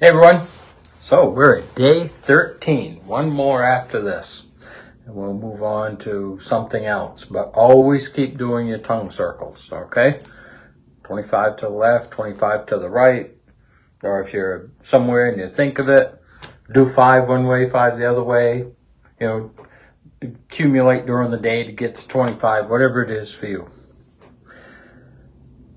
Hey everyone, so we're at day 13, one more after this, and we'll move on to something else, but always keep doing your tongue circles, okay? 25 to the left, 25 to the right, or if you're somewhere and you think of it, do 5 one way, 5 the other way, accumulate during the day to get to 25, whatever it is for you.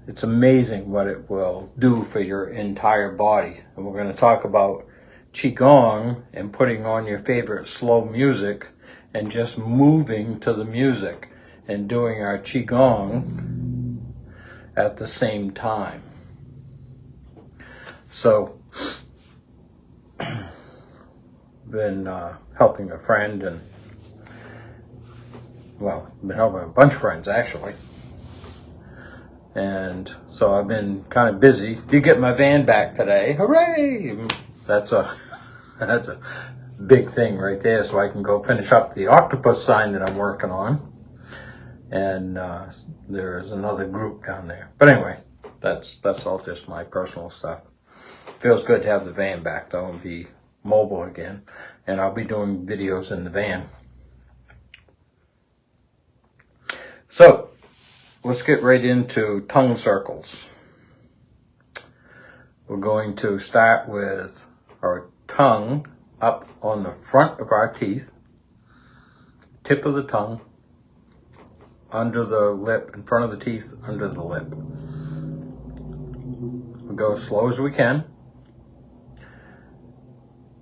It's amazing what it will do for your entire body. And we're going to talk about Qigong and putting on your favorite slow music and just moving to the music and doing our Qigong at the same time. So, been helping a friend and, been helping a bunch of friends actually. And so I've been kind of busy. Did get my van back today. Hooray! That's a big thing right there. So I can go finish up the octopus sign that I'm working on. And there's another group down there. But anyway, that's all just my personal stuff. Feels good to have the van back though and be mobile again. And I'll be doing videos in the van. So let's get right into tongue circles. We're going to start with our tongue up on the front of our teeth, tip of the tongue, under the lip, in front of the teeth, under the lip. We go as slow as we can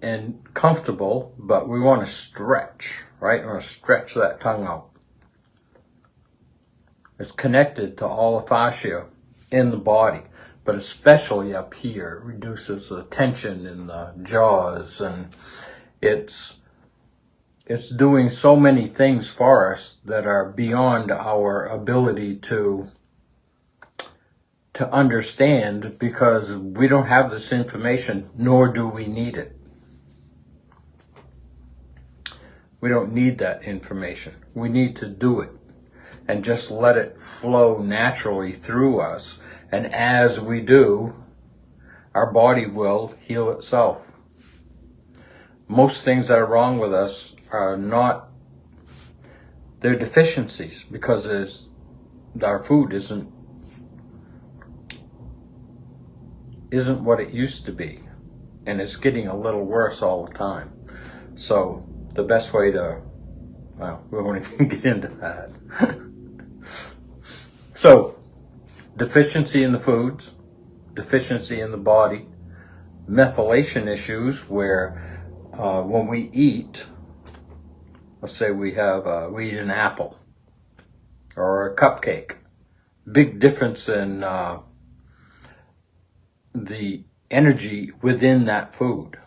and comfortable, but we want to stretch, right? We want to stretch that tongue out. It's connected to all the fascia in the body, but especially up here. It reduces the tension in the jaws, and it's doing so many things for us that are beyond our ability to understand, because we don't have this information, nor do we need it. We don't need that information. We need to do it and just let it flow naturally through us. And as we do, our body will heal itself. Most things that are wrong with us are not, they're deficiencies, because our food isn't what it used to be. And it's getting a little worse all the time. So the best way to, we won't even get into that. So, deficiency in the foods, deficiency in the body, methylation issues where when we eat, let's say we eat an apple or a cupcake, big difference in the energy within that food.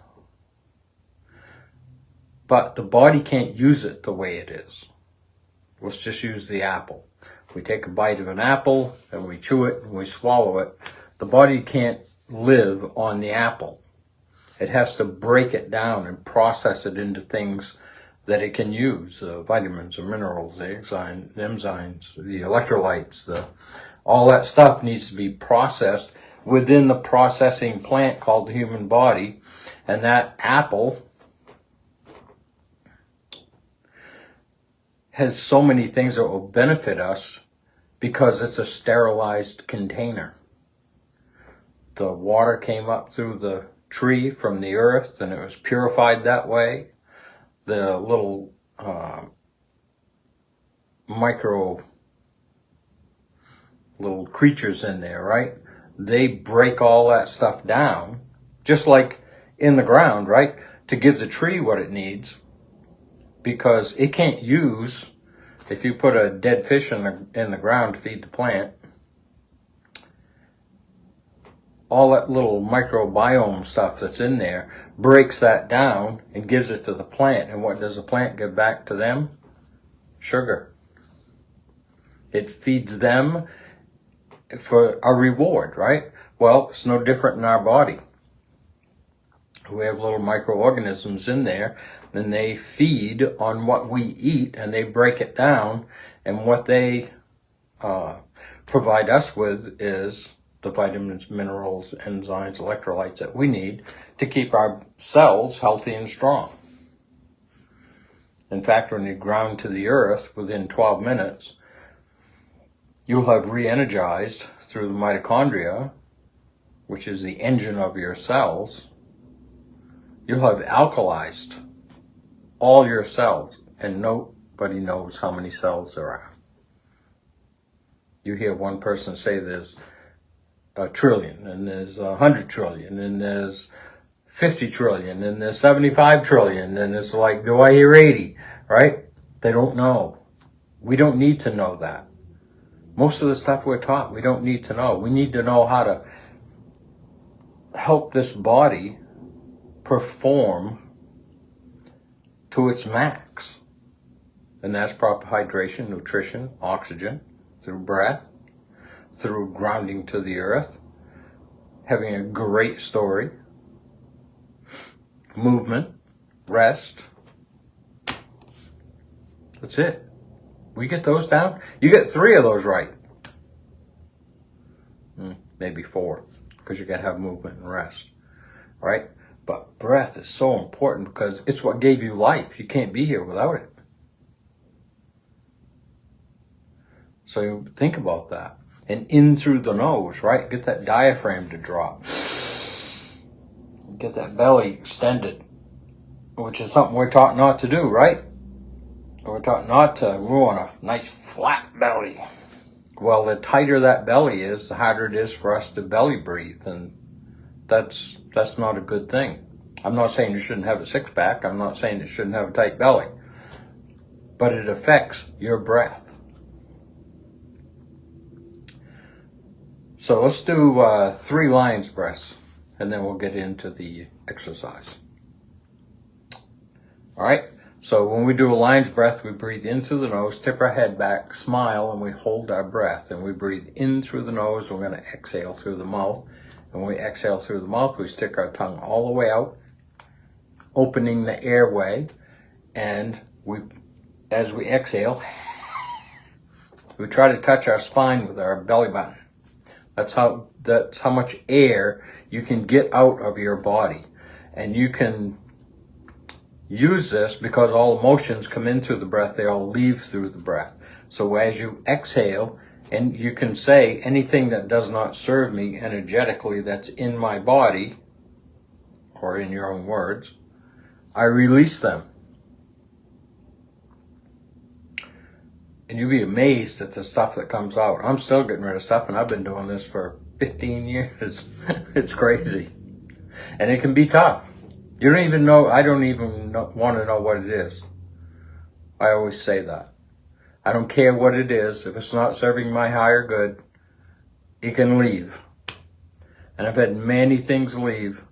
But the body can't use it the way it is. Let's just use the apple. We take a bite of an apple and we chew it and we swallow it. The body can't live on the apple. It has to break it down and process it into things that it can use, vitamins, the minerals, the enzymes, the electrolytes, all that stuff needs to be processed within the processing plant called the human body. And that apple has so many things that will benefit us because it's a sterilized container. The water came up through the tree from the earth and it was purified that way. The little little creatures in there, right? They break all that stuff down, just like in the ground, right? To give the tree what it needs. Because it can't use, if you put a dead fish in the ground to feed the plant, all that little microbiome stuff that's in there breaks that down and gives it to the plant. And what does the plant give back to them? Sugar. It feeds them for a reward, right? Well, it's no different in our body. We have little microorganisms in there, and they feed on what we eat, and they break it down, and what they provide us with is the vitamins, minerals, enzymes, electrolytes that we need to keep our cells healthy and strong. In fact, when you ground to the earth within 12 minutes, you'll have re-energized through the mitochondria, which is the engine of your cells. You'll have alkalized all your cells, and nobody knows how many cells there are. You hear one person say there's a trillion, and there's 100 trillion, and there's 50 trillion, and there's 75 trillion, and it's like, do I hear 80, right? They don't know. We don't need to know that. Most of the stuff we're taught, we don't need to know. We need to know how to help this body perform to its max. And that's proper hydration, nutrition, oxygen, through breath, through grounding to the earth, having a great story, movement, rest. That's it. We get those down. You get 3 of those right. Maybe 4, because you got to have movement and rest, right? But breath is so important because it's what gave you life. You can't be here without it. So you think about that. And in through the nose, right? Get that diaphragm to drop. Get that belly extended, which is something we're taught not to do, right? We're taught not to. We want a nice flat belly. Well, the tighter that belly is, the harder it is for us to belly breathe. And that's not a good thing. I'm not saying you shouldn't have a six-pack. I'm not saying you shouldn't have a tight belly. But it affects your breath. So let's do 3 lion's breaths, and then we'll get into the exercise. All right? So when we do a lion's breath, we breathe in through the nose, tip our head back, smile, and we hold our breath. And we breathe in through the nose, and we're going to exhale through the mouth. And when we exhale through the mouth, we stick our tongue all the way out, opening the airway. And as we exhale, we try to touch our spine with our belly button. That's how much air you can get out of your body. And you can use this because all emotions come in through the breath, they all leave through the breath. So as you exhale, and you can say, anything that does not serve me energetically that's in my body, or in your own words, I release them. And you'll be amazed at the stuff that comes out. I'm still getting rid of stuff, and I've been doing this for 15 years. It's crazy. And it can be tough. You don't even know, I don't even want to know what it is. I always say that. I don't care what it is. If it's not serving my higher good, it can leave. And I've had many things leave.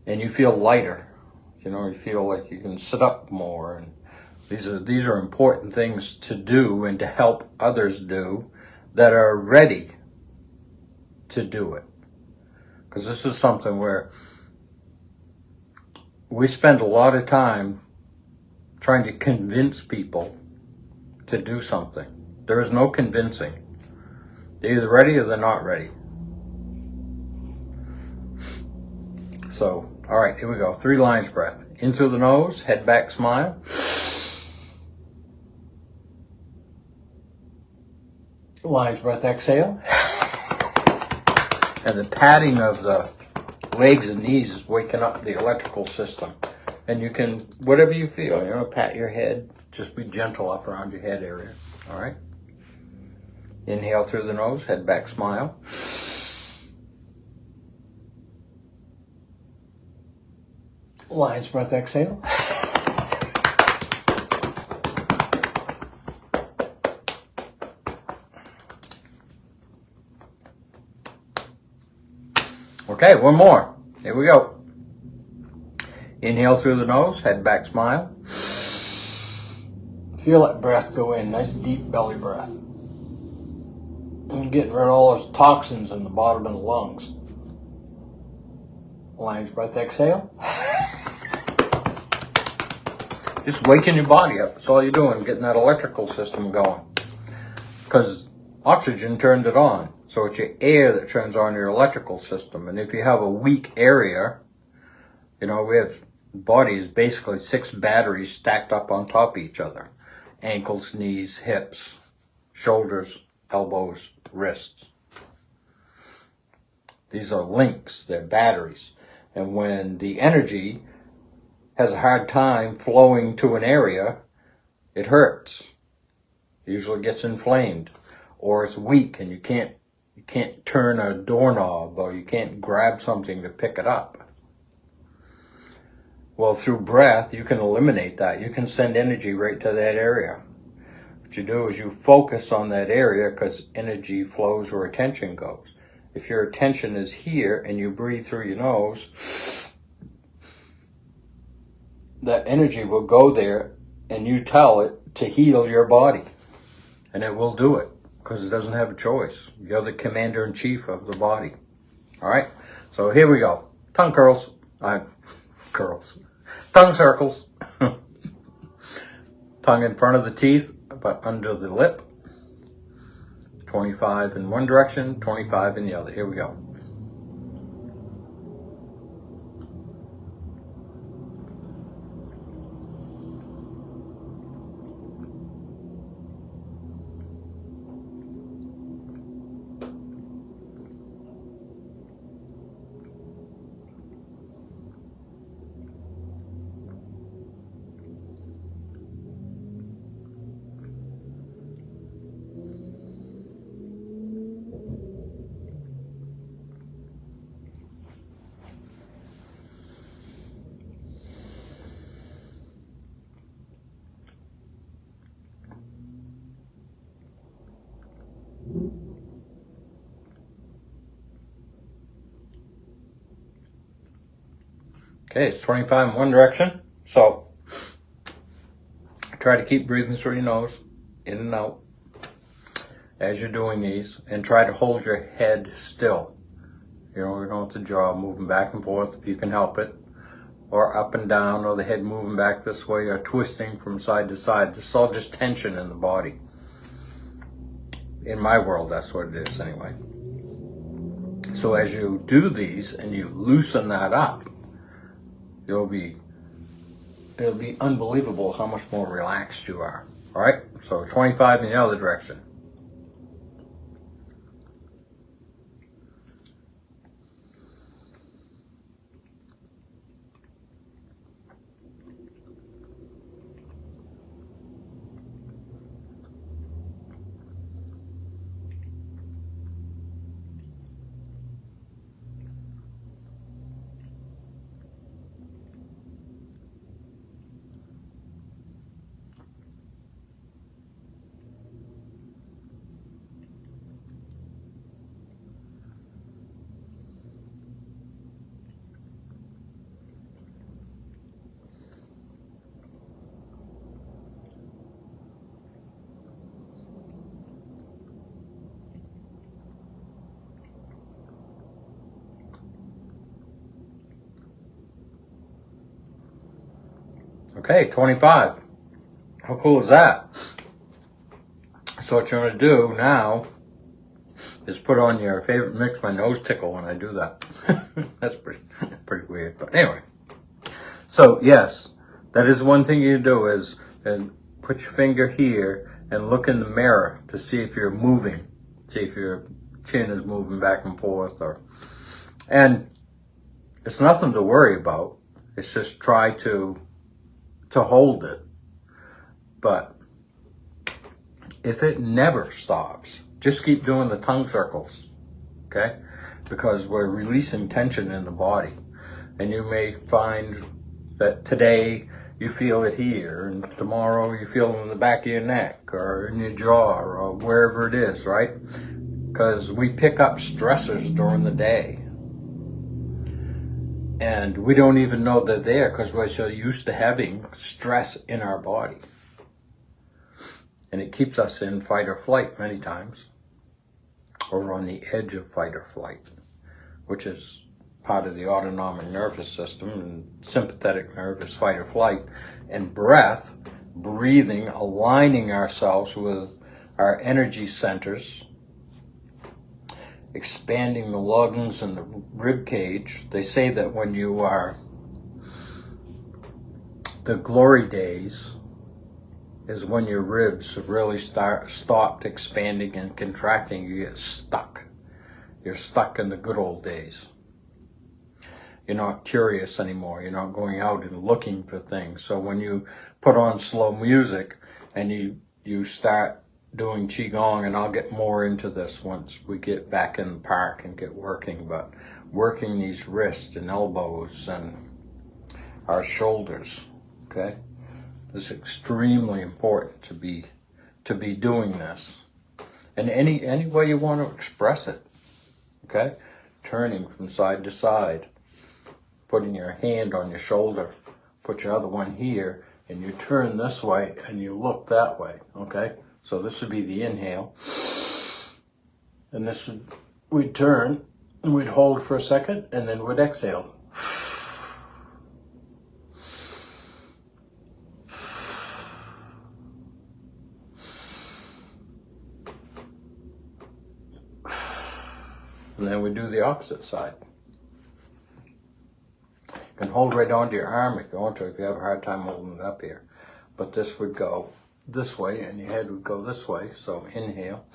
And you feel lighter. You know, you feel like you can sit up more. And these are important things to do and to help others do that are ready to do it. Because this is something where we spend a lot of time trying to convince people to do something. There is no convincing. They're either ready or they're not ready. So, all right, here we go. 3 lion's breath. In through the nose, head back, smile. Lion's breath, exhale. And the patting of the legs and knees is waking up the electrical system. And you can, whatever you feel, pat your head. Just be gentle up around your head area. All right? Inhale through the nose, head back, smile. Lion's breath, exhale. Okay, one more. Here we go. Inhale through the nose, head back, smile. Feel that breath go in, nice deep belly breath. And getting rid of all those toxins in the bottom of the lungs. Lion's breath, exhale. Just waking your body up. That's all you're doing, getting that electrical system going. Because oxygen turned it on. So it's your air that turns on your electrical system. And if you have a weak area, we have bodies, basically 6 batteries stacked up on top of each other. Ankles, knees, hips, shoulders, elbows, wrists. These are links, they're batteries. And when the energy has a hard time flowing to an area, it hurts. It usually gets inflamed. Or it's weak and you can't turn a doorknob, or you can't grab something to pick it up. Well, through breath, you can eliminate that. You can send energy right to that area. What you do is you focus on that area, because energy flows where attention goes. If your attention is here and you breathe through your nose, that energy will go there and you tell it to heal your body. And it will do it, because it doesn't have a choice. You're the commander-in-chief of the body. All right? So here we go. Tongue curls. Tongue circles. Tongue in front of the teeth, but under the lip. 25 in one direction, 25 in the other. Here we go. Okay, it's 25 in one direction. So try to keep breathing through your nose, in and out, as you're doing these, and try to hold your head still. We don't want the jaw moving back and forth if you can help it, or up and down, or the head moving back this way, or twisting from side to side. This is all just tension in the body. In my world, that's what it is anyway. So as you do these and you loosen that up, it'll be unbelievable how much more relaxed you are. All right? So 25 in the other direction. Okay, 25. How cool is that? So what you're going to do now is put on your favorite mix. My nose tickle when I do that. That's pretty weird. But anyway. So yes, that is one thing you do is put your finger here and look in the mirror to see if you're moving. See if your chin is moving back and forth. And it's nothing to worry about. It's just try to hold it. But if it never stops, just keep doing the tongue circles, okay? Because we're releasing tension in the body. And you may find that today you feel it here, and tomorrow you feel it in the back of your neck, or in your jaw, or wherever it is, right? Because we pick up stressors during the day. And we don't even know they're there because we're so used to having stress in our body. And it keeps us in fight or flight many times, or on the edge of fight or flight, which is part of the autonomic nervous system, and sympathetic nerve is fight or flight. And breath, breathing, aligning ourselves with our energy centers, expanding the lungs and the rib cage. They say that when you are, the glory days is when your ribs really stopped expanding and contracting. You get stuck. You're stuck in the good old days. You're not curious anymore. You're not going out and looking for things. So when you put on slow music and you start doing Qigong, and I'll get more into this once we get back in the park and get working, but working these wrists and elbows and our shoulders, okay? It's extremely important to be doing this. And any way you want to express it, okay? Turning from side to side, putting your hand on your shoulder, put your other one here, and you turn this way and you look that way, okay? So this would be the inhale. And this would, we'd turn and we'd hold for a second and then we'd exhale. And then we do the opposite side. You can hold right onto your arm if you want to, if you have a hard time holding it up here. But this would go this way and your head would go this way. So inhale.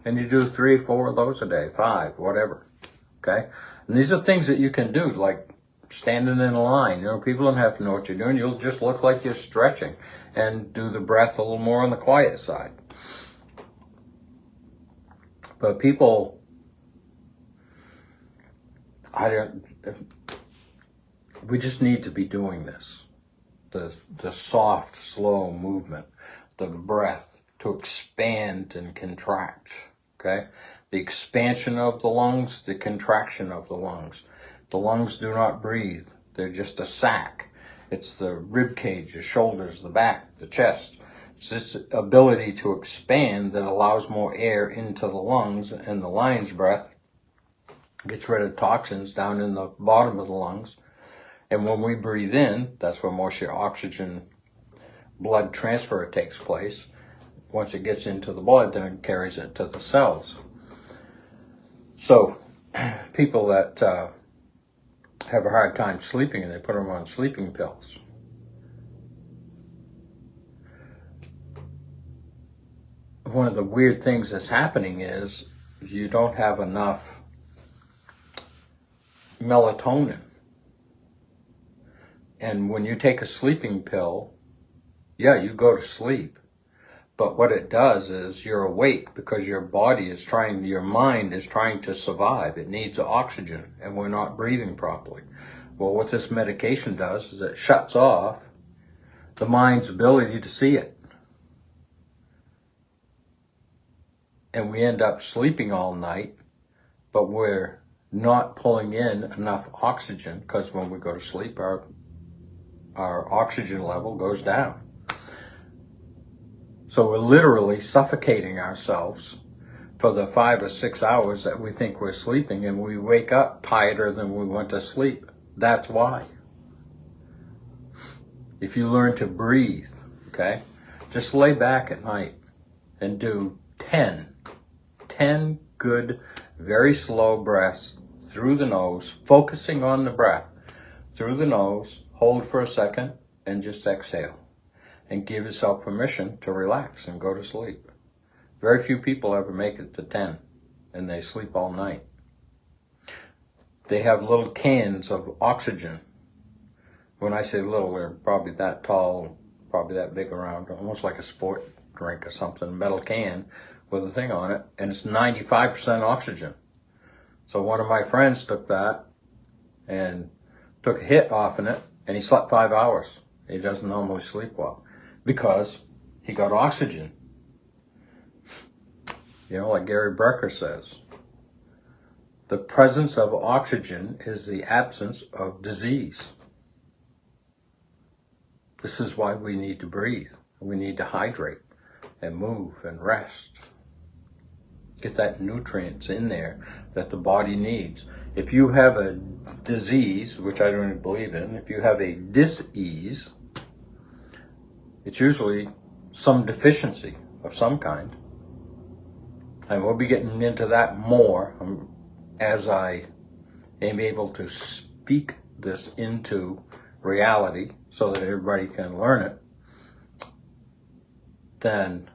And you do 3, 4 of those a day, 5, whatever, okay? And these are things that you can do, like standing in a line. You know, people don't have to know what you're doing. You'll just look like you're stretching and do the breath a little more on the quiet side. But people, we just need to be doing this. The soft, slow movement, the breath to expand and contract, okay? The expansion of the lungs, the contraction of the lungs. The lungs do not breathe. They're just a sac. It's the rib cage, the shoulders, the back, the chest. It's this ability to expand that allows more air into the lungs, and the lion's breath gets rid of toxins down in the bottom of the lungs. And when we breathe in, that's where most of your oxygen blood transfer takes place. Once it gets into the blood, then it carries it to the cells. So people that have a hard time sleeping and they put them on sleeping pills. One of the weird things that's happening is you don't have enough melatonin. And when you take a sleeping pill, yeah, you go to sleep. But what it does is you're awake because your body is trying, your mind is trying to survive. It needs oxygen and we're not breathing properly. Well, what this medication does is it shuts off the mind's ability to see it. And we end up sleeping all night, but we're not pulling in enough oxygen because when we go to sleep, our oxygen level goes down. So we're literally suffocating ourselves for the 5 or 6 hours that we think we're sleeping, and we wake up tireder than we went to sleep. That's why. If you learn to breathe, okay, just lay back at night and do 10 good, very slow breaths through the nose, focusing on the breath through the nose, hold for a second, and just exhale. And give yourself permission to relax and go to sleep. Very few people ever make it to 10, and they sleep all night. They have little cans of oxygen. When I say little, they're probably that tall, probably that big around, almost like a sport drink or something, metal can with a thing on it, and it's 95% oxygen. So one of my friends took that and took a hit off in it, and he slept 5 hours. He doesn't normally sleep well because he got oxygen. You know, like Gary Brecker says, the presence of oxygen is the absence of disease. This is why we need to breathe. We need to hydrate and move and rest. Get that nutrients in there that the body needs. if you have a disease, which I don't even believe in, if you have a dis-ease, it's usually some deficiency of some kind. And we'll be getting into that more as I am able to speak this into reality so that everybody can learn it. Then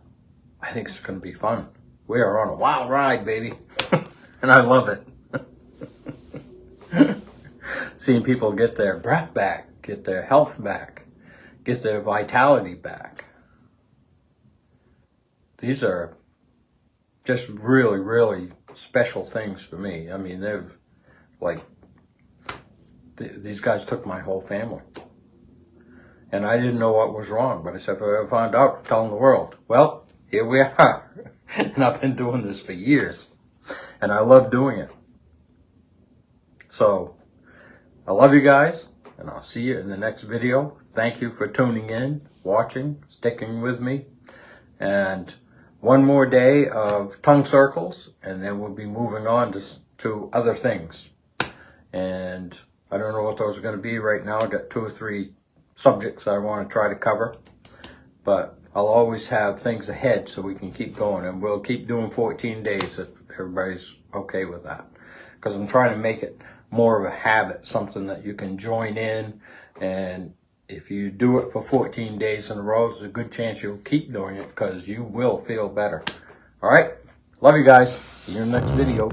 I think it's going to be fun. We are on a wild ride, baby. And I love it. Seeing people get their breath back, get their health back, get their vitality back. These are just really, really special things for me. I mean, these guys took my whole family. And I didn't know what was wrong, but I said, if I ever found out, I'm telling the world. Well, here we are. And I've been doing this for years. And I love doing it. So, I love you guys, and I'll see you in the next video. Thank you for tuning in, watching, sticking with me. And one more day of tongue circles, and then we'll be moving on to other things. And I don't know what those are going to be right now. I've got 2 or 3 subjects I want to try to cover. But I'll always have things ahead so we can keep going. And we'll keep doing 14 days if everybody's okay with that. Because I'm trying to make it more of a habit, something that you can join in. And if you do it for 14 days in a row, there's a good chance you'll keep doing it because you will feel better. All right? Love you guys. See you in the next video.